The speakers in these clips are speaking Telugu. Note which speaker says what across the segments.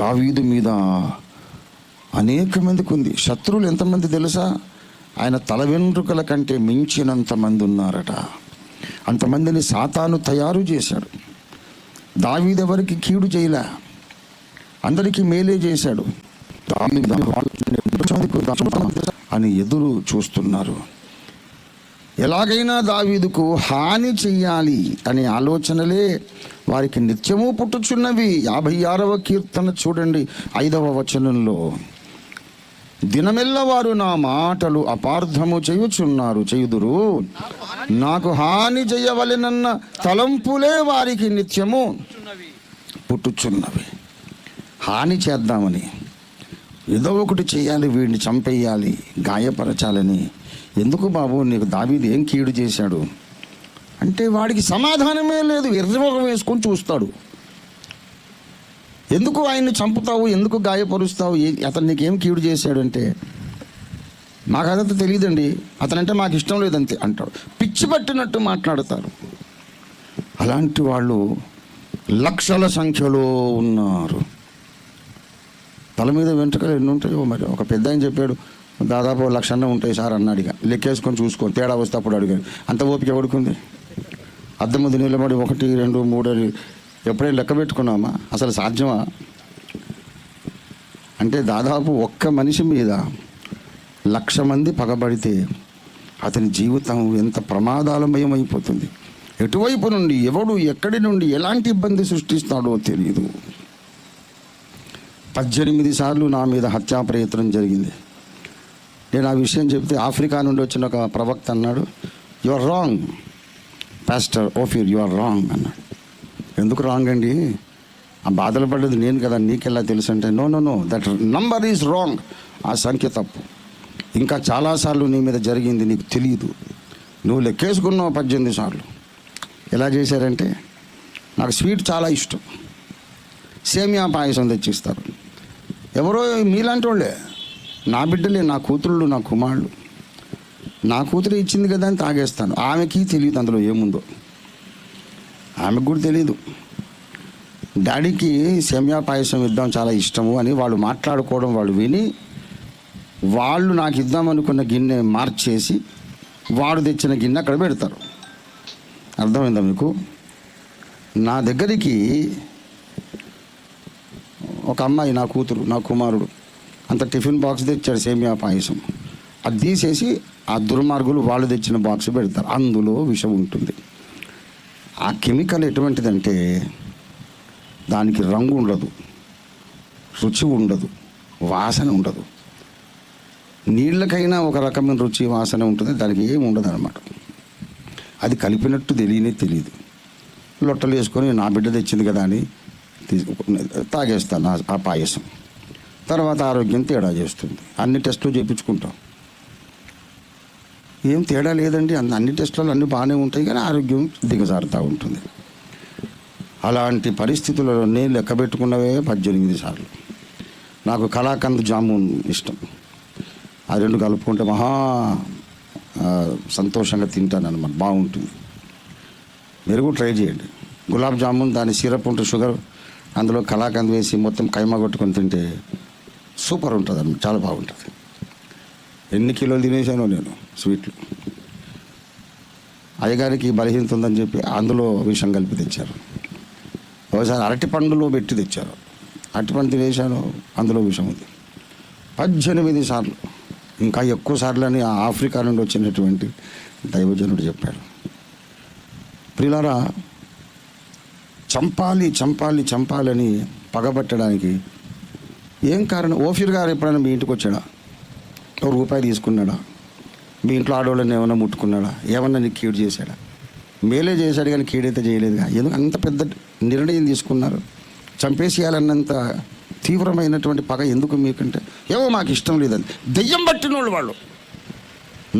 Speaker 1: దావీదు మీద అనేక మందికి ఉంది. శత్రువులు ఎంతమంది తెలుసా? ఆయన తల వెంట్రుకల కంటే మించినంత మంది ఉన్నారట. అంతమందిని సాతాను తయారు చేశాడు. దావీదు ఎవరికి కీడు చేయలే, అందరికీ మేలే చేశాడు. అని ఎదురు చూస్తున్నారు. ఎలాగైనా దావీదుకు హాని చెయ్యాలి అనే ఆలోచనలే వారికి నిత్యము పుట్టుచున్నవి. 56వ కీర్తన చూడండి, 5వ వచనంలో, దినమెల్ల వారు నా మాటలు అపార్థము చేయుదురు, నాకు హాని చేయవలెనన్న తలంపులే వారికి నిత్యము పుట్టుచున్నవి. హాని చేద్దామని, ఏదో ఒకటి చేయాలి, వీడిని చంపేయాలి, గాయపరచాలని. ఎందుకు బాబు, నీకు దావీదు ఏం కీడు చేశాడు అంటే వాడికి సమాధానమే లేదు. ఎర్రముఖం వేసుకొని చూస్తాడు. ఎందుకు ఆయన్ని చంపుతావు, ఎందుకు గాయపరుస్తావు, అతను నీకేం కీడు చేశాడంటే, మాకు అదంతా తెలియదండి, అతనంటే మాకు ఇష్టం లేదంతే అంటాడు. పిచ్చి పట్టినట్టు మాట్లాడతారు. అలాంటి వాళ్ళు లక్షల సంఖ్యలో ఉన్నారు. తల మీద వెంట్రుకలు ఎన్ని ఉంటాయో మరి. ఒక పెద్ద ఆయన చెప్పాడు, దాదాపు 1,00,000 ఉంటాయి సార్ అన్నాడు. ఇక లెక్కేసుకొని చూసుకొని తేడా వస్తే అప్పుడు అడిగాడు. అంత ఓపిక ఎవడుకుంది? అద్దం ముందు నిలబడి 1, 2, 3 అని ఎప్పుడైనా లెక్క పెట్టుకున్నామా? అసలు సాధ్యమా? అంటే దాదాపు ఒక్క మనిషి మీద 1,00,000 మంది పగబడితే అతని జీవితం ఎంత ప్రమాదాలమయమైపోతుంది. ఎటువైపు నుండి, ఎవడు ఎక్కడి నుండి ఎలాంటి ఇబ్బంది సృష్టిస్తాడో తెలియదు. 18 సార్లు నా మీద హత్యా ప్రయత్నం జరిగింది. నేను ఆ విషయం చెప్తే ఆఫ్రికా నుండి వచ్చిన ఒక ప్రవక్త అన్నాడు, you are wrong pastor Ophir, you are wrong అన్నాడు. ఎందుకు రాంగ్ అండి? ఆ బాధలు పడ్డది నేను కదా, నీకెలా తెలుసు అంటే, know that number is wrong, ఆ సంఖ్య తప్పు. ఇంకా చాలాసార్లు నీ మీద జరిగింది, నీకు తెలియదు. నువ్వు లెక్కేసుకున్నావు 18 సార్లు. ఎలా చేశారంటే, నాకు స్వీట్ చాలా ఇష్టం, సేమియా పాయసం తెచ్చిస్తారు. ఎవరో మీలాంటి వాళ్ళే, నా బిడ్డలే, నా కూతుళ్ళు, నా కుమారులు. నా కూతురు ఇచ్చింది కదా అని తాగేస్తాను. ఆమెకి తెలియదు అందులో ఏముందో, ఆమెకు కూడా తెలియదు. డాడీకి సేమియా పాయసం ఇద్దాం చాలా ఇష్టము అని వాళ్ళు మాట్లాడుకోవడం వాళ్ళు విని, వాళ్ళు నాకు ఇద్దామనుకున్న గిన్నె మార్చేసి వాడు తెచ్చిన గిన్నె అక్కడ పెడతారు. అర్థమైందా మీకు? నా దగ్గరికి ఒక అమ్మాయి, నా కూతురు, నా కుమారుడు, అంత టిఫిన్ బాక్స్ తెచ్చాడు సేమియా పాయసం. అది తీసేసి ఆ దుర్మార్గులు వాళ్ళు తెచ్చిన బాక్స్ పెడతారు. అందులో విషం ఉంటుంది. ఆ కెమికల్ ఎటువంటిదంటే దానికి రంగు ఉండదు, రుచి ఉండదు, వాసన ఉండదు. నీళ్ళకైనా ఒక రకమైన రుచి వాసన ఉంటుంది, దానికి ఏమి ఉండదు అన్నమాట. అది కలిపినట్టు తెలియదు. లొట్టలు వేసుకొని నా బిడ్డ తెచ్చింది కదా అని తాగేస్తాను ఆ పాయసం. తర్వాత ఆరోగ్యం తేడా చేస్తుంది. అన్ని టెస్టులు చేయించుకుంటాం, ఏం తేడా లేదండి, అన్ని టెస్టులు అన్నీ బాగానే ఉంటాయి, కానీ ఆరోగ్యం దిగజారుతూ ఉంటుంది. అలాంటి పరిస్థితులలో నేను లెక్క పెట్టుకున్నవే 18 సార్లు. నాకు కలాకంద్ జామున్ ఇష్టం. ఆ 2 కలుపుకుంటే మహా సంతోషంగా తింటాను అన్నమాట, బాగుంటుంది. మీరు కూడా ట్రై చేయండి. గులాబ్ జామున్, దాని సిరప్ ఉంటుంది, షుగర్, అందులో కలాకంద్ వేసి మొత్తం కైమా కొట్టుకొని తింటే సూపర్ ఉంటుంది అన్నమాట, చాలా బాగుంటుంది. ఎన్ని కిలోలు తినేసానో నేను స్వీట్లు. అయ్యగారికి బలహీనత ఉందని చెప్పి అందులో విషం కలిపి తెచ్చారు. ఒకసారి అరటి పండులో పెట్టి తెచ్చారు, అరటిపండు తినేసాను, అందులో విషం ఉంది. 18 సార్లు, ఇంకా ఎక్కువ సార్లు అని ఆఫ్రికా నుండి వచ్చినటువంటి దైవజనుడు చెప్పాడు. ప్రియులారా, చంపాలని పగబట్టడానికి ఏం కారణం? ఓఫీర్ గారు ఎప్పుడైనా మీ ఇంటికి వచ్చాడా? ₹1 తీసుకున్నాడా? మీ ఇంట్లో ఆడవాళ్ళని ఏమైనా ముట్టుకున్నాడా? ఏమన్నా నీకు కీడు చేశాడా? మేలే చేశాడు కానీ కీడైతే చేయలేదుగా. ఎందుకు అంత పెద్ద నిర్ణయం తీసుకున్నారు? చంపేసేయాలన్నంత తీవ్రమైనటువంటి పగ ఎందుకు మీకంటే? ఏమో మాకు ఇష్టం లేదని. దెయ్యం పట్టిన వాళ్ళు,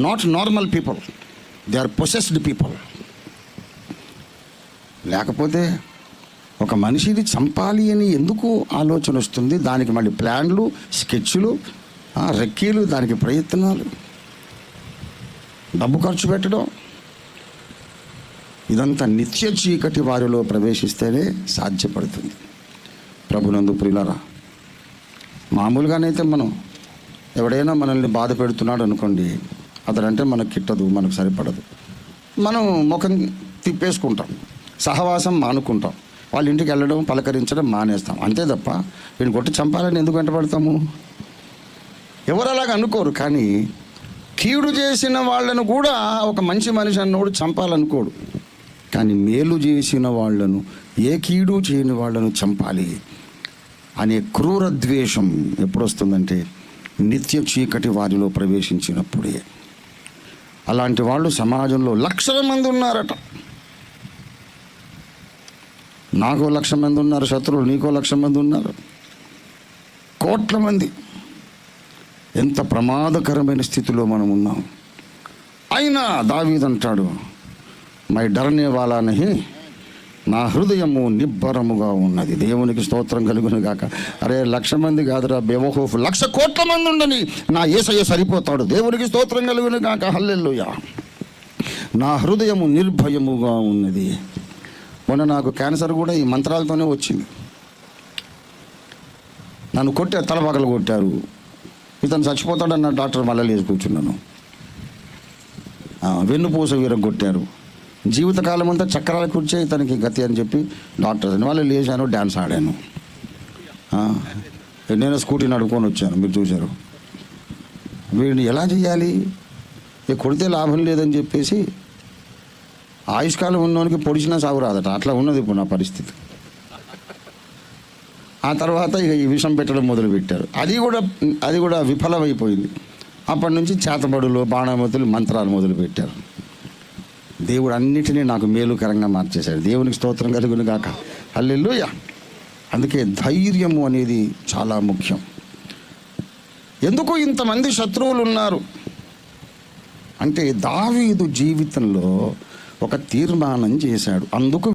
Speaker 1: not normal people, they are possessed people. లేకపోతే ఒక మనిషిని చంపాలి అని ఎందుకు ఆలోచన వస్తుంది? దానికి మళ్ళీ ప్లాన్లు, స్కెచ్లు, రెక్కీలు, దానికి ప్రయత్నాలు, డబ్బు ఖర్చు పెట్టడం. ఇదంతా నిత్య చీకటి వారిలో ప్రవేశిస్తేనే సాధ్యపడుతుంది. ప్రభునందు ప్రియులారా, మామూలుగానైతే మనం ఎవడైనా మనల్ని బాధ పెడుతున్నాడు అనుకోండి, అతడంటే మనకు కిట్టదు, మనకు సరిపడదు, మనం ముఖం తిప్పేసుకుంటాం, సహవాసం మానుకుంటాం, వాళ్ళ ఇంటికి వెళ్ళడం పలకరించడం మానేస్తాం. అంతే తప్ప వీడిని కొట్టి చంపాలని ఎందుకు వెంటపడతాము? ఎవరు అలాగ అనుకోరు. కానీ కీడు చేసిన వాళ్ళను కూడా ఒక మంచి మనిషి అన్నోడు చంపాలనుకోడు. కానీ మేలు చేసిన వాళ్ళను, ఏ కీడు చేయని వాళ్ళను చంపాలి అనే క్రూర ద్వేషం ఎప్పుడు వస్తుందంటే నిత్య చీకటి వారిలో ప్రవేశించినప్పుడే. అలాంటి వాళ్ళు సమాజంలో లక్షల మంది ఉన్నారట. నాకో 1,00,000 మంది ఉన్నారు శత్రువులు, నీకో 1,00,000 మంది ఉన్నారు, కోట్ల మంది. ఎంత ప్రమాదకరమైన స్థితిలో మనం ఉన్నాం. అయినా దావీదు అంటాడు, మై డరనే వాలా నహి, నా హృదయము నిబ్బరముగా ఉన్నది. దేవునికి స్తోత్రం కలుగును గాక. అరే 1,00,000 మంది కాదురా బేవహూఫ్, 1,00,000 కోట్ల మంది ఉండని నా యేసయ్య సరిపోతాడు. దేవునికి స్తోత్రం కలుగును గాక. హల్లెలూయా. నా హృదయము నిర్భయముగా ఉన్నది. మొన్న నాకు క్యాన్సర్ కూడా ఈ మంత్రాలతోనే వచ్చింది. నన్ను కొట్టారు, తలపగలు కొట్టారు. ఇతను చచ్చిపోతాడన్న డాక్టర్ మళ్ళీ లేచి కూర్చున్నాను. వెన్నుపూస విరగొట్టారు. జీవితకాలం అంతా చక్రాల కూర్చే ఇతనికి గతి అని చెప్పి డాక్టర్స్ అని వాళ్ళు లేచాను, డ్యాన్స్ ఆడాను. నేను స్కూటీ నడుపుకొని వచ్చాను, మీరు చూశారు. వీడిని ఎలా చేయాలి, కొడితే లాభం లేదని చెప్పేసి ఆయుష్కాలం ఉన్నవానికి పొడిచినా సాగు రాదట. అట్లా ఉన్నది ఇప్పుడు నా పరిస్థితి. ఆ తర్వాత ఇక ఈ విషం పెట్టడం మొదలుపెట్టారు. అది కూడా విఫలమైపోయింది. అప్పటి నుంచి చేతబడులు, బాణామతులు, మంత్రాలు మొదలుపెట్టారు. దేవుడు అన్నిటినీ నాకు మేలుకరంగా మార్చేశాడు. దేవునికి స్తోత్రం కలుగును గాక. హల్లెలూయా. అందుకే ధైర్యము అనేది చాలా ముఖ్యం. ఎందుకు ఇంతమంది శత్రువులు ఉన్నారు అంటే దావీదు జీవితంలో ఒక తీర్మానం చేశాడు. అందుకు